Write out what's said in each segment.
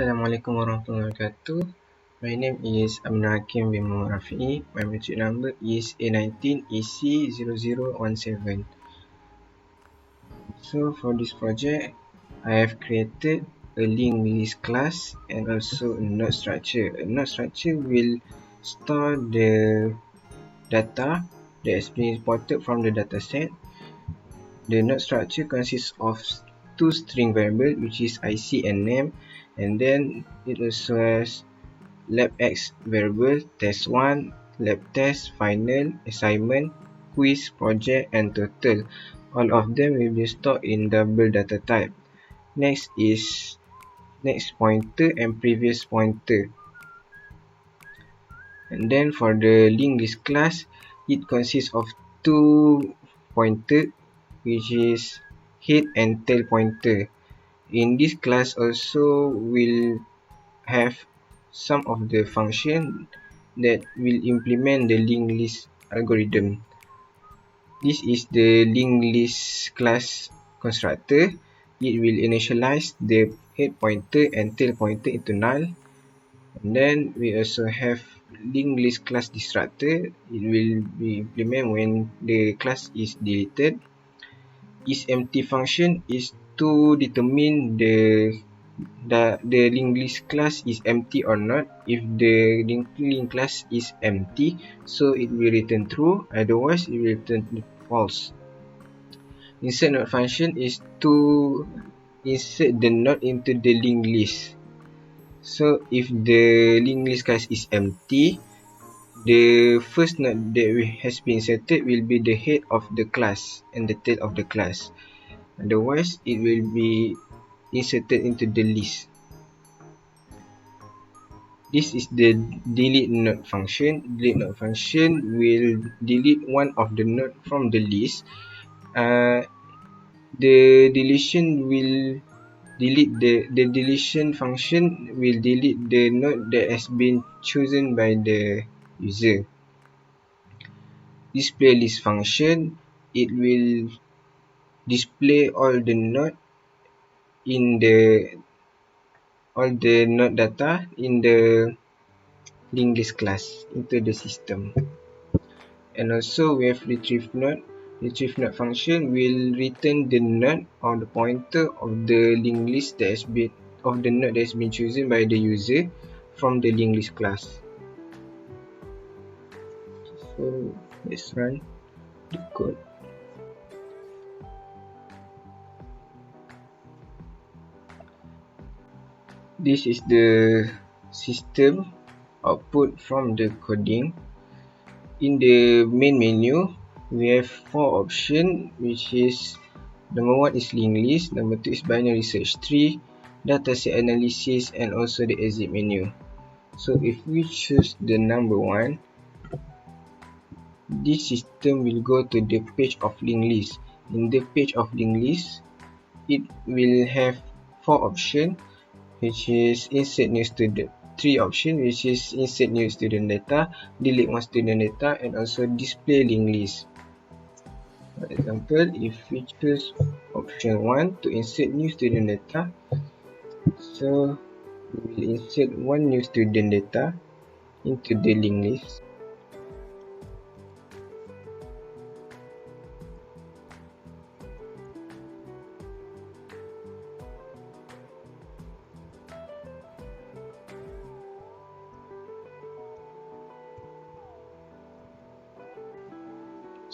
Assalamualaikum warahmatullahi wabarakatuh. My name is Hakim bin Rafi'i. My matric number is A19EC0017. So for this project, I have created a linked list class and also a node structure. A node structure will store the data that has been imported from the dataset. The node structure consists of two string variables, which is IC and name, and then it also has lab X variable, test1, lab test, final, assignment, quiz, project, and total. All of them will be stored in double data type. Next is next pointer and previous pointer. And then for the linked list class, it consists of two pointer, which is head and tail pointer. In this class also will have some of the function that will implement the linked list algorithm. This is the linked list class constructor. It will initialize the head pointer and tail pointer into null. And then we also have linked list class destructor. It will be implemented when the class is deleted. IsEmpty function is to determine the linked list class is empty or not. If the linked class is empty, so it will return true, otherwise it will return false. Insert node function is to insert the node into the linked list. So if the linked list class is empty, the first node that has been inserted will be the head of the class and the tail of the class. Otherwise, it will be inserted into the list. This is the delete node function. Delete node function will delete one of the node from the list. The deletion will delete the deletion function will delete the node that has been chosen by the user. Display list function, it will display all the node in the node data in the linked list class into the system. And also we have retrieve node. Retrieve node function will return the node or the pointer of the linked list that has been of the node that has been chosen by the user from the linked list class. So let's run the code. This is the system output from the coding. In the main menu, we have four options, which is number 1 is linked list, number 2 is binary search tree, dataset analysis, and also the exit menu. So if we choose the number 1, this system will go to the page of linked list. In the page of linked list, it will have four options, which is insert new student. 3 options, which is insert new student data, delete one student data, and also display linked list. For example, if we choose option 1 to insert new student data, so we will insert one new student data into the linked list.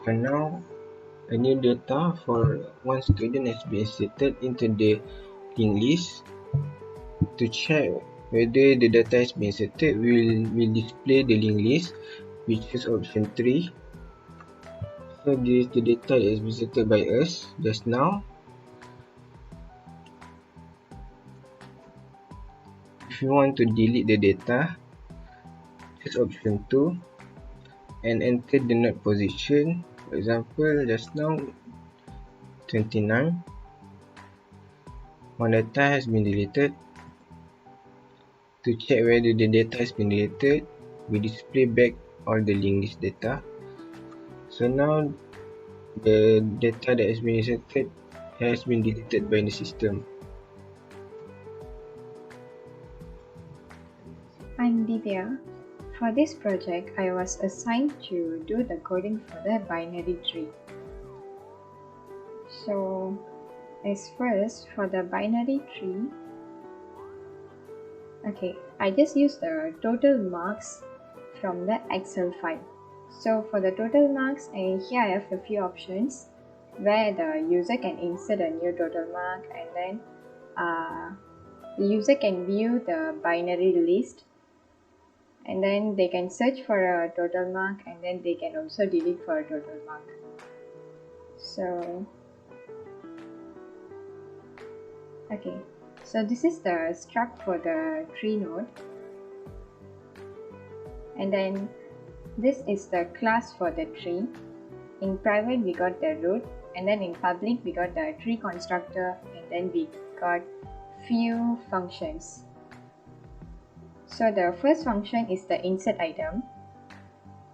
So now a new data for one student has been inserted into the linked list. To check whether the data has been inserted, we will display the linked list. We choose option 3. So this is the data that has been inserted by us just now. If you want to delete the data, choose option 2 and enter the node position. For example, just now 29. One data has been deleted. To check whether the data has been deleted, we display back all the linked list data. So now the data that has been inserted has been deleted by the system. I'm Diviya. For this project, I was assigned to do the coding for the binary tree. So, as first, for the binary tree, I just use the total marks from the Excel file. So, for the total marks, here I have a few options where the user can insert a new total mark, and then the user can view the binary list, and then they can search for a total mark, and then they can also delete for a total mark. So this is the struct for the tree node, and then this is the class for the tree. In private we got the root, and then in public we got the tree constructor, and then we got few functions. So the first function is the insert item.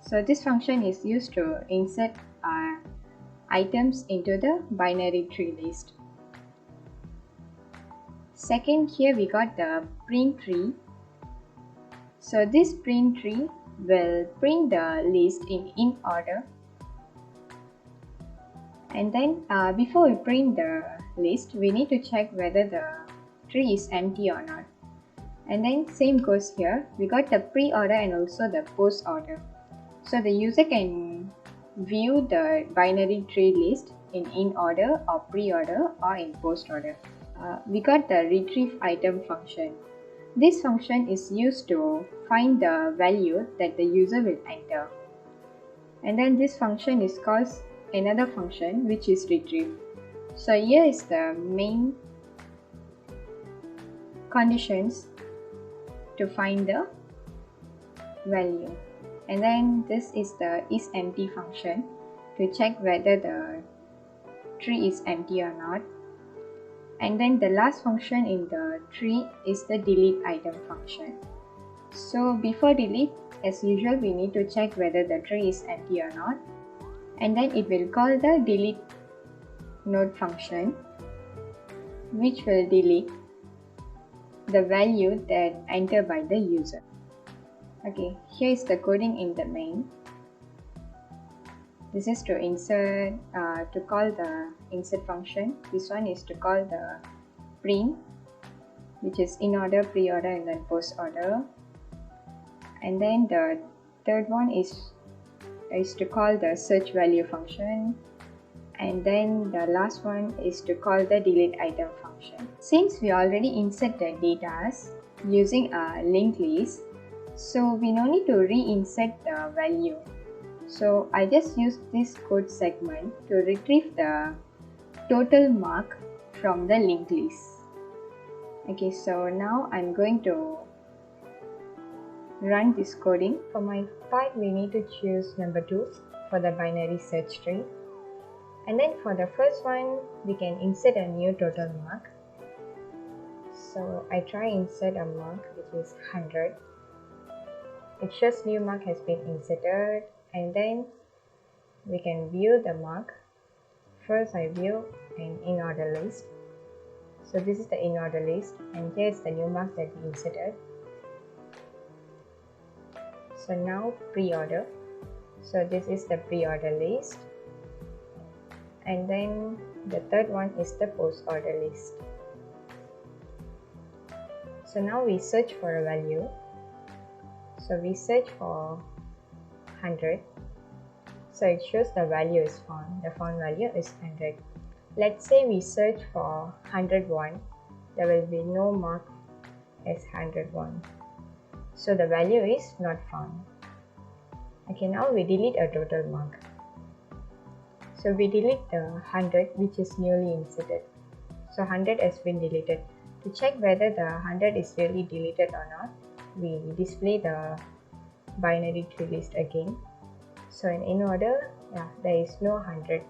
So this function is used to insert items into the binary tree list. Second, here we got the print tree. So this print tree will print the list in order, and then before we print the list, we need to check whether the tree is empty or not. And then same goes here, we got the pre-order and also the post-order. So the user can view the binary tree list in order or pre-order or in post-order. We got the retrieve item function. This function is used to find the value that the user will enter. And then this function is called another function, which is retrieve. So here is the main conditions to find the value, and then this is the isEmpty function to check whether the tree is empty or not. And then the last function in the tree is the delete item function. So before delete, as usual, we need to check whether the tree is empty or not, and then it will call the delete node function, which will delete the value that entered by the user. Here is the coding in the main. This is to insert, to call the insert function. This one is to call the print, which is in order, pre-order, and then post-order. And then the third one is to call the search value function. And then the last one is to call the delete item function. Since we already insert the data using a linked list, so we no need to reinsert the value. So I just use this code segment to retrieve the total mark from the linked list. So now I'm going to run this coding. For my part, we need to choose number 2 for the binary search tree. And then for the first one, we can insert a new total mark. So I try insert a mark which is 100. It shows new mark has been inserted, and then we can view the mark. First I view an in order list. So this is the in order list, and here is the new mark that we inserted. So now pre-order. So this is the pre-order list. And then the third one is the post-order list. So now we search for a value. So we search for 100. So it shows the value is found. The found value is 100. Let's say we search for 101. There will be no mark as 101. So the value is not found. Now we delete a total mark. So we delete the 100 which is newly inserted. So 100 has been deleted. To check whether the 100 is really deleted or not, we display the binary tree list again. So in order, there is no 100.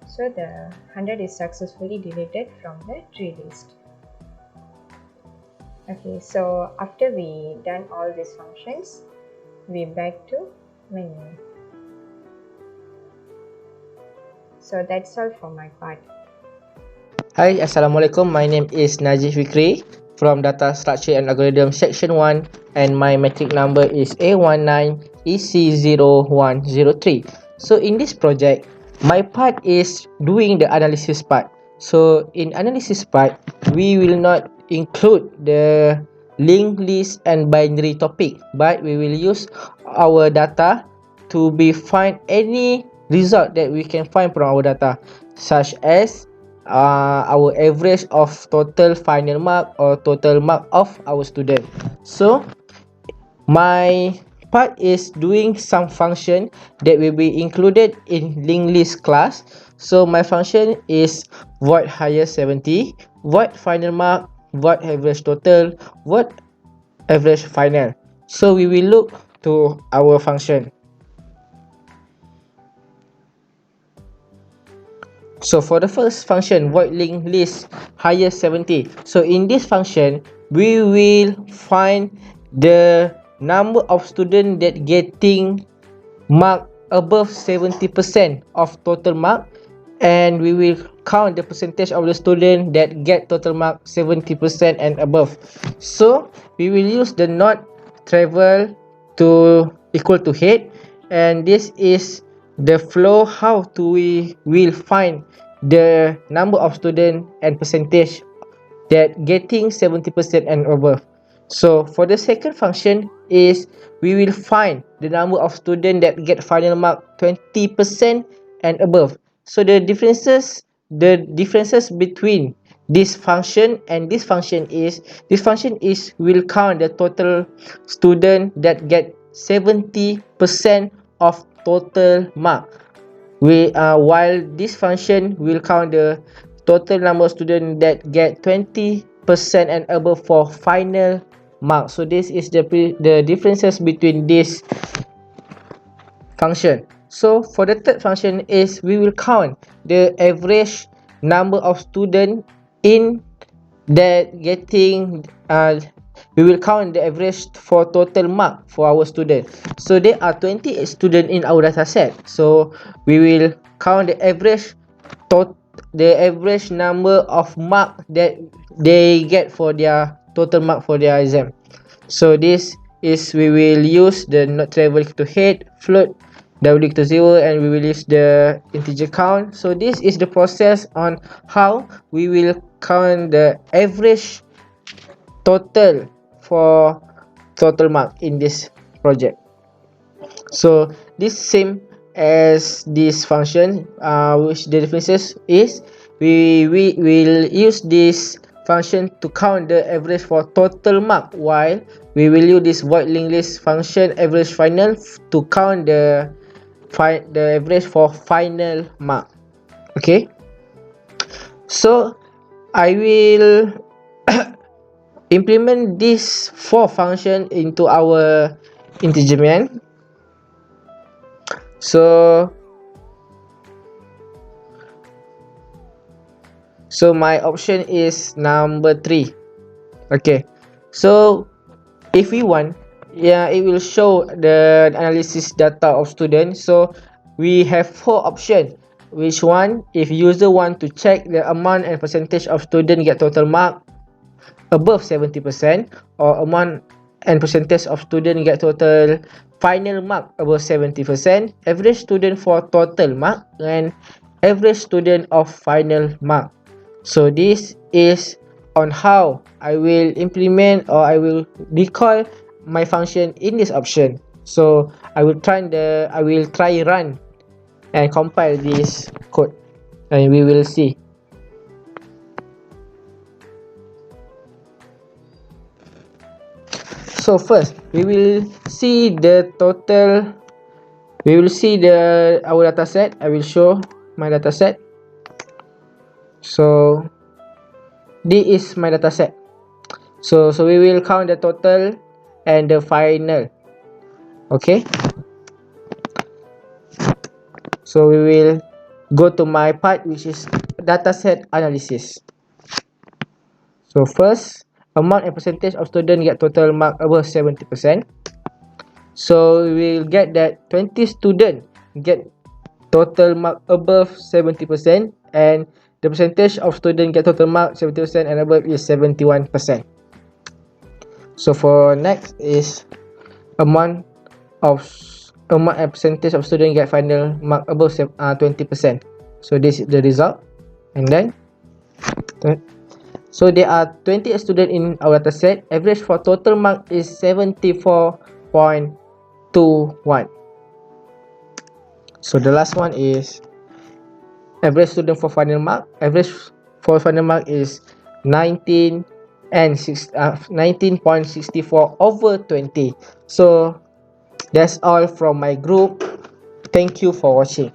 So the 100 is successfully deleted from the tree list. So after we done all these functions, we back to menu. So that's all for my part. Hi, Assalamualaikum. My name is Najib Fiqri from Data Structure and Algorithm Section 1, and my metric number is A19EC0103. So in this project, my part is doing the analysis part. So in analysis part, we will not include the linked list and binary topic, but we will use our data to be find any result that we can find from our data, such as our average of total final mark or total mark of our student. So my part is doing some function that will be included in linked list class. So my function is void higher 70, void final mark, void average total, void average final. So we will look to our function. So for the first function, void linked list higher 70. So in this function, we will find the number of students that getting mark above 70% of total mark, and we will count the percentage of the student that get total mark 70% and above. So we will use the not travel to equal to head, and this is the flow how to we will find the number of student and percentage that getting 70% and above. So for the second function is we will find the number of students that get final mark 20% and above. So the differences between this function and this function is will count the total student that get 70% of total mark. While this function will count the total number of students that get 20% and above for final mark. So this is the differences between this function. So for the third function is we will count the average number of students in that getting we will count the average for total mark for our student. So there are 28 students in our data set. So we will count the average number of mark that they get for their total mark for their exam. So this is we will use the not travel to head, float w to 0, and we will use the integer count. So this is the process on how we will count the average total for total mark in this project. So this same as this function, which the differences is we will use this function to count the average for total mark, while we will use this void linked list function average final to count the average for final mark. Okay, so I will implement this 4 function into our integer main. So my option is number 3. Okay, so if we want, it will show the analysis data of students. So we have 4 options. Which one? If user want to check the amount and percentage of student get total mark above 70%, or amount and percentage of student get total final mark above 70%, average student for total mark, and average student of final mark. So this is on how I will implement, or I will recall my function in this option. So I will try run and compile this code, and we will see. So first we will see the total, we will see our data set. I will show my data set. So this is my data set. So we will count the total and the final. Okay, so we will go to my part, which is dataset analysis. So first, amount and percentage of student get total mark above 70%. So we will get that 20 student get total mark above 70%, and the percentage of student get total mark 70% and above is 71%. So for next is amount of amount and percentage of student get final mark above 20%. So this is the result. And then so there are 20 students in our data set. Average for total mark is 74.21. So the last one is average student for final mark. Average for final mark is 19 and 19.64 over 20. So that's all from my group. Thank you for watching.